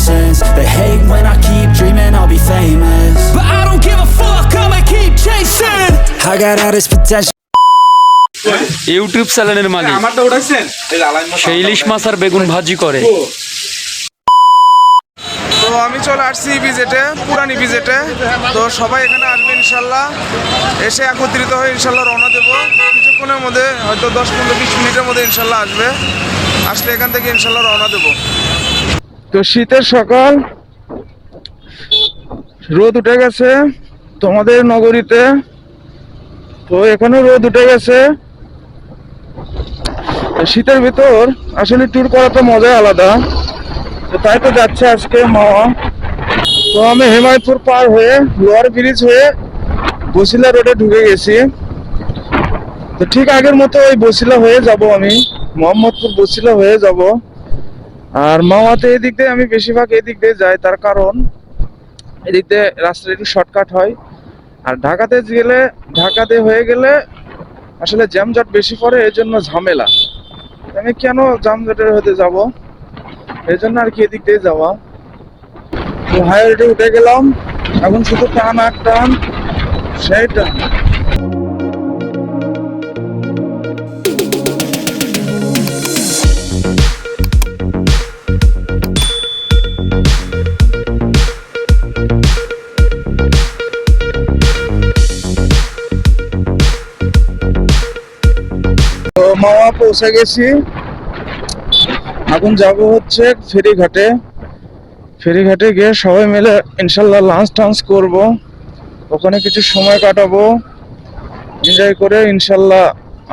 patience. They hate when I keep dreaming I'll be famous, but I don't give a fuck, I'ma keep chasing. I got all this potential. YouTube চ্যানেলের মালিক আমারটা উঠাইছেন সেই ইলিশ মাছ আর বেগুন ভাজি করে। তো আমি চলে আসছি ভিজিটে, পুরানি ভিজিটে। তো সবাই এখানে আসবে ইনশাল্লাহ, এসে একত্রিত হয়ে ইনশাল্লাহ রওনা দেবো কিছুক্ষণের মধ্যে, হয়তো 10-15-20 মিনিটের মধ্যে ইনশাল্লাহ আসবে। আসলে এখান থেকে ইনশাল্লাহ রওনা দেবো। তো শীতের সকাল, রোদ উঠে গেছে তোমাদের নগরীতে, তো এখানে রোদ উঠে গেছে। শীতের ভিতর আসলে ট্যুর করা তো মজাই আলাদা। তো তাই তো যাচ্ছে আজকে মাওয়া। তো আমি হেমায়তপুর পার হয়ে লোয়ার ব্রিজ হয়ে বসিলা রোডে ঢুকে গেছি। তো ঠিক আগের মতো ওই বসিলা হয়ে যাব, আমি মোহাম্মদপুর বসিলা হয়ে যাব। আর মাওয়াতে এদিক দিয়ে আমি বেশিরভাগ এদিক দিয়ে যাই, তার কারণ এদিক দিয়ে রাস্তাটা একটু শর্টকাট হয়। আর ঢাকাতে গেলে, ঢাকাতে হয়ে গেলে আসলে জ্যামজট বেশি পড়ে, এর জন্য ঝামেলা। আমি কেন জ্যামজটের হতে যাব, এই জন্য আর কি এদিক দিয়ে যাওয়া। তো হাইওয়েতে উঠে গেলাম, এখন শুধু টান আর টান, সেই টান। তো মাওয়া পৌঁছে গেছি, এখন যাব হচ্ছে ফেরিঘাটে। ফেরিঘাটে গিয়ে সবাই মিলে ইনশাল্লাহ লাঞ্চ টাঞ্চ করবো, ওখানে কিছু সময় কাটাবো, এনজয় করে ইনশাল্লাহ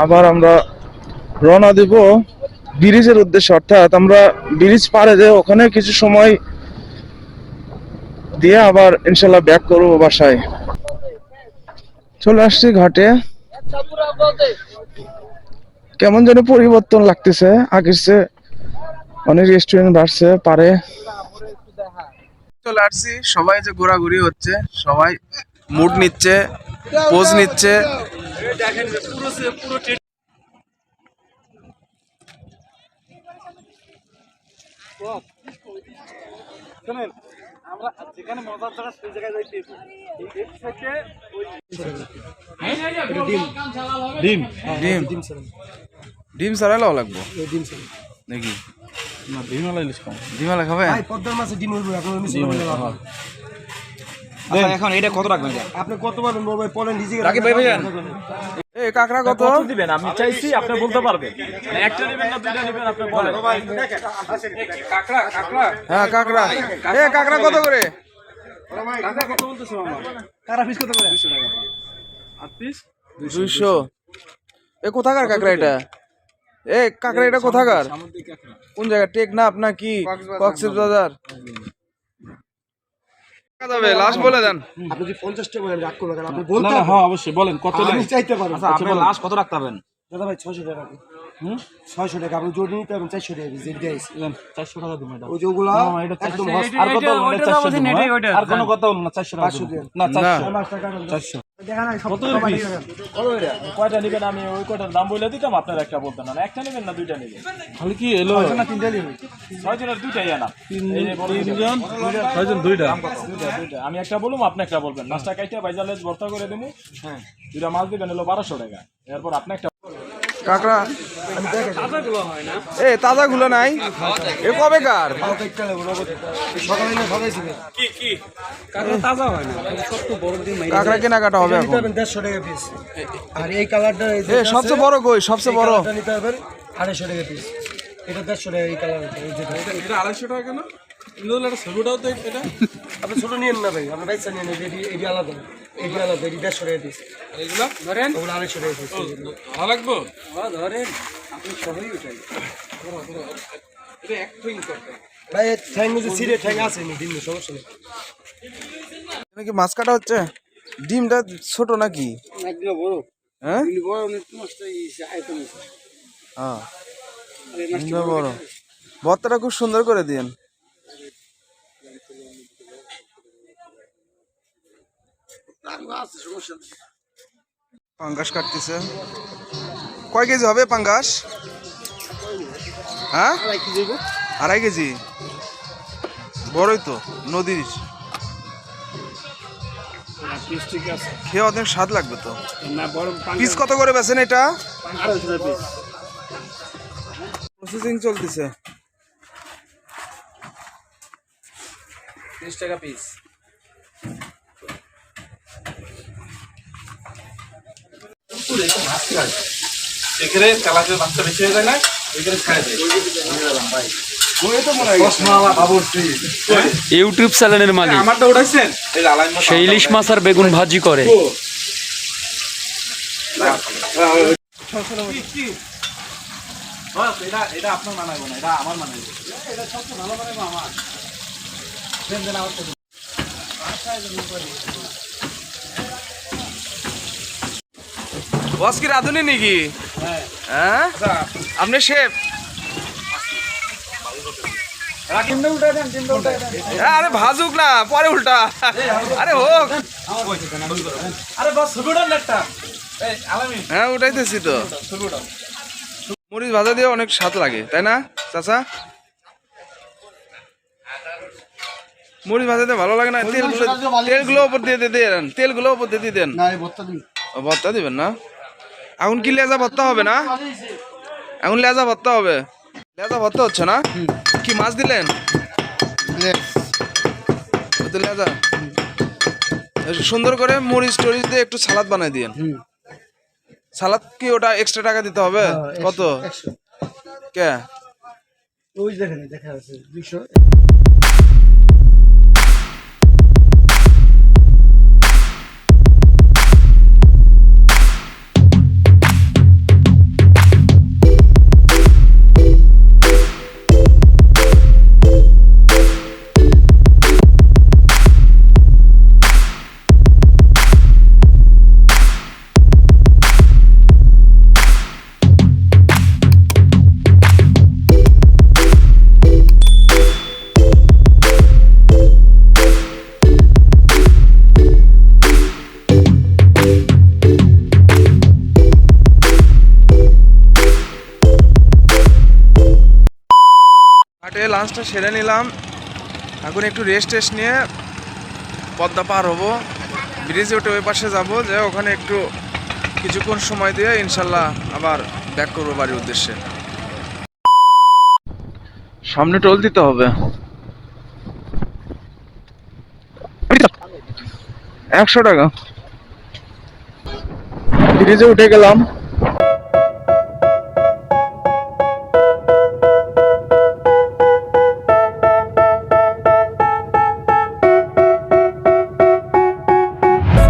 আবার আমরা রওনা দিব ব্রিজের উদ্দেশ্যে। অর্থাৎ আমরা ব্রিজ পারে যে ওখানে কিছু সময় দিয়ে আবার ইনশাল্লাহ ব্যাক করবো বাসায়। চলে আসছি ঘাটে, কেমন যেন পরিবর্তন লাগতেছে, আগের চেয়ে অনেক রেস্টুরেন্ট বাড়ছে পারে। চলে আসছি, সবাই যে ঘোরাঘুরি হচ্ছে, সবাই মুড নিচ্ছে, পোজ নিচ্ছে। ডিম ডিম ছাড়াই লাগবো নাকি? ডিমালা খাবে? এখন এটা কত রাখবেন? আপনি কত পারবেন বলেন, এই কাকড়া কত দিবেন? আমি চাইছি আপনি বলতে পারবেন, একটা নেবেন না দুইটা নেবেন আপনি বলেন। হ্যাঁ কাকড়া, এই কাকড়া কত করে? কারা পিস কত করে? 200। এ কোথাকার কাকড়া এটা? এ কাকড়া এটা কোথাকার? কোন জায়গা? টেকনাফ নাকি কক্সবাজার? লাস্ট বলে দেন। আপনি যদি 50 টাকা বলেন রাখ করবেন, আপনি বলতে হ্যাঁ অবশ্যই বলেন কত আমি চাইতে পারবো। আচ্ছা আপনি লাস্ট কত রাখতে পারবেন? দাদা ভাই 600 টাকা রাখুন। 600 টাকা আপনি জোর নিতে পারবেন। 400 টাকা যেটা দিয়েছি 400 টাকা দিবেন। ওই যেগুলা একদম আর কত? আর কোনো কথা বলুন না, 400 টাকা না 400 দেখা নাই সব কত কয়টা নেবেন? আমি ওই কয়টার দাম বলে দিতাম, আপনার একটা বলতেন না। একটা নেবেন না দুইটা নেবেন? খালি কি এলো না তিনটা নেবেন? 6 জনের দুইটাই আনা, তিনজন 6 জন দুইটা। আমি একটা বলবো, আপনি একটা বলবেন। মাছটা কাইটা বাইজালে ভর্তা করে দেবো। হ্যাঁ, দুইটা মাছ দিবেন, হলো 1200 টাকা। এরপর আপনি একটা কাকড়া এ তাজা গুলো নাই, এ কবে কার? কাকড়া কেনাকাটা হবে এখন। 150 টাকা পিস। আর এই কালারটা এ সবচেয়ে বড় কই? সবচেয়ে বড় নিতে পারবেন 250 টাকা পিস। এটা 150 টাকা এই কালার। এটা 250 টাকা কেন? ছোটটাও তো এটা আপনি ছোট নিয়েন না ভাই, আপনি বাইসা নিয়েন। এটি আলাদা, এটি আলাদা, এটি 150 টাকা পিস। এগুলো ধরেন, ওগুলো 250 টাকা পিস। ভালো লাগবে? ধরেন আপনি সবাই উঠাই এটা এক থিং করতে ভাই। ঠ্যাং যে সিরে ঠ্যাং আছে নি, ডিম সমস্যা নেই। নাকি মাছ কাটা হচ্ছে? ডিমটা ছোট নাকি? একদম বড়। হ্যাঁ বড় অনেক মাছটা আইটেম আছে। হ্যাঁ ডিমটা বড়। ভর্তাটা খুব সুন্দর করে দিয়েন। পাঙ্গাস কাটতেছে। কয় কেজি হবে পাঙ্গাস? হ্যাঁ 2.5 কেজি। বড়ই তো নদীর পিস ঠিক আছে খেয়ে অনেক স্বাদ লাগবে তো। না বড় পিস কত করে বেচেন এটা? 500 পিস প্রসেসিং চলতেছে। 30 টাকা পিস। এখানে কালাতে মাছটা বেশি হয়ে যায় না, এখানে ছাড়ে দেয়। ইউটিউব চ্যানেলের মালিক আমারটা উঠাইছেন এই লালাই মাছ সে ইলিশ মাছ আর বেগুন ভাজি করে। এটা আপনার মানাবো না, এটা আমার মানাবো। এটা সবচেয়ে ভালো মানাবো আমার। দেন দেন আমার সাথে। বস কি রাঁধুনি নাকি? হ্যাঁ আপনি শেফ? আরে ভাজুক না, পরে উল্টা। আরে হোক। আরে বস ছবিটা একটা এই আলামিন হ্যাঁ উঠাইতেছি তো। ছবিটা মরিচ ভাজা দিয়ে অনেক স্বাদ লাগে তাই না চাচা? মরিচ ভাজা দিয়ে ভালো লাগে না? তেলগুলো উপর দিয়ে দেন, তেলগুলো উপর দিয়ে দেন। ও, ভর্তা দিবেন না? এখন কি লেজা ভর্তা হবে না? এখন লেজা ভর্তা হবে। লেজা ভর্তা হচ্ছে না? কি মাছ দিলেন? ও তো লেজা। সুন্দর করে মরিচ টরিচ দিয়ে একটু সালাদ বানাই দিন। সালাদ কি ওটা এক্সট্রা টাকা দিতে হবে? কত? কে? ওই দেখেন দেখা আছে 200। ঘাটে লাঞ্চটা সেরে নিলাম, এখন একটু রেস্ট নিয়ে পদ্মা পার হবো, ব্রিজে উঠে ওই পাশে যাবো, যে ওখানে একটু কিছুক্ষণ সময় দিয়ে ইনশাল্লাহ আবার ব্যাক করবো বাড়ির উদ্দেশ্যে। সামনে টোল দিতে হবে 100 টাকা। ব্রিজে উঠে গেলাম।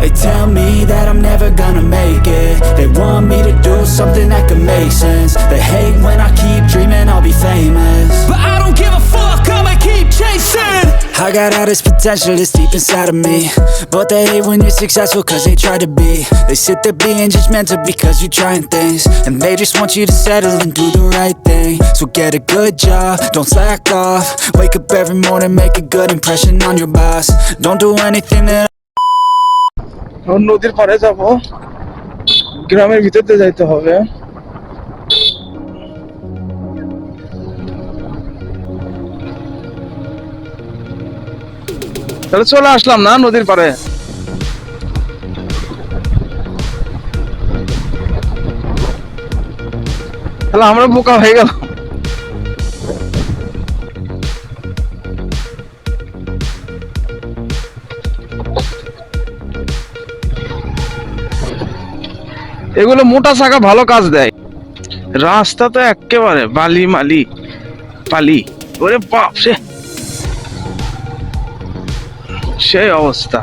They tell me that I'm never gonna make it. They want me to do something that could make sense. They hate when I keep dreaming I'll be famous, but I don't give a fuck, I'ma keep chasing. I got all this potential that's deep inside of me, but they hate when you're successful cause they try to be. They sit there being judgmental because you're trying things, and they just want you to settle and do the right thing. So get a good job, don't slack off. Wake up every morning, make a good impression on your boss. Don't do anything that নদীর পাড়ে যাব, গ্রামের ভিতর দিয়ে যাইতে হবে। তাহলে চলে আসলাম না নদীর পাড়ে। তাহলে আমরা বোকা হয়ে গেল। এগুলো মোটা চাকা ভালো কাজ দেয়। রাস্তা তো একেবারে বালি মালি পালি, ওরে বাপ সেই অবস্থা।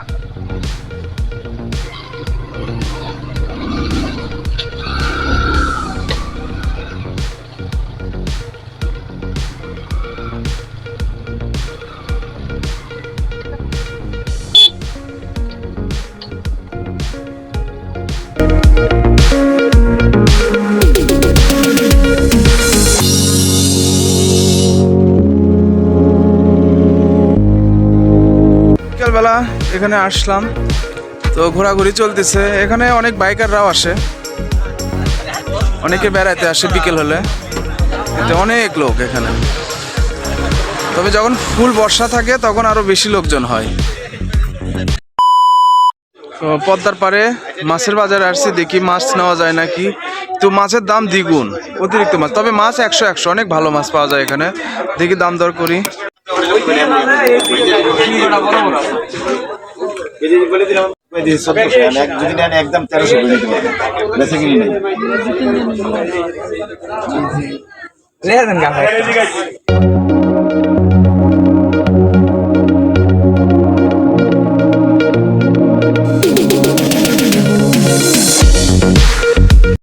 বিকালবেলা এখানে আসলাম, তো ঘোরাঘুরি চলতেছে। এখানে অনেক বাইকাররাও আসে, অনেকে বেড়াতে আসে বিকেল হলে, এতে অনেক লোক এখানে। তো তবে যখন ফুল বর্ষা থাকে তখন আরো বেশি লোকজন হয়। তো পদ্মার পারে মাছের বাজারে আসছি, দেখি মাছ নেওয়া যায় নাকি। তো মাছের দাম দ্বিগুণ, অতিরিক্ত মাছ, তবে মাছ 100 অনেক ভালো মাছ পাওয়া যায় এখানে। দেখি দাম দর করি। একদম 1300